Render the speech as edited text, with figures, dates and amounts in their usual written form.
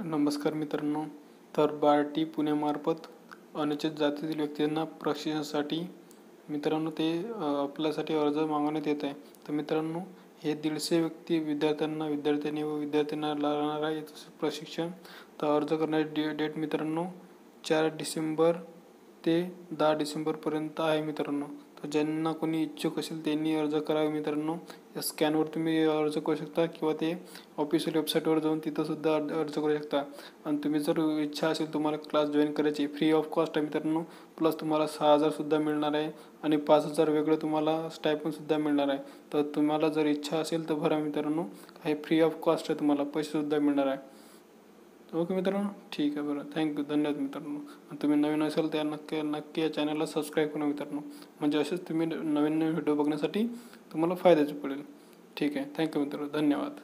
नमस्कार मित्रांनो. तर बार्टी पुण्यामार्फत अनुसूचित जातीतील व्यक्तींना प्रशिक्षणासाठी मित्रांनो ते आपल्यासाठी अर्ज मागवण्यात येत आहे. तर मित्रांनो, हे 150 विद्यार्थ्यांनी व विद्यार्थ्यांना लागणार आहे प्रशिक्षण. तर अर्ज करण्याची डेट मित्रांनो 4 डिसेंबर ते 10 डिसेंबरपर्यंत आहे मित्रांनो. तर ज्यांना कोणी इच्छुक असेल त्यांनी अर्ज करावे मित्रांनो. या स्कॅनवर तुम्ही अर्ज करू शकता किंवा ते ऑफिशियल वेबसाईटवर जाऊन तिथंसुद्धा अर्ज करू शकता. आणि तुम्ही जर इच्छा असेल तुम्हाला क्लास जॉईन करायची, फ्री ऑफ कॉस्ट आहे मित्रांनो. प्लस तुम्हाला 6,000सुद्धा मिळणार आहे आणि 5,000 वेगळं तुम्हाला स्टायपनसुद्धा मिळणार आहे. तर तुम्हाला जर इच्छा असेल तर भरा मित्रांनो. हे फ्री ऑफ कॉस्ट आहे, तुम्हाला पैसेसुद्धा मिळणार आहे. ओके मित्रांनो, ठीक आहे. बरं, थँक्यू, धन्यवाद मित्रांनो. तुम्ही नवीन असाल तर नक्की या चॅनलला सबस्क्राईब करा मित्रांनो. म्हणजे असेच तुम्ही नवीन व्हिडिओ बघण्यासाठी तुम्हाला फायद्याचे पडेल. ठीक आहे, थँक्यू मित्रांनो, धन्यवाद.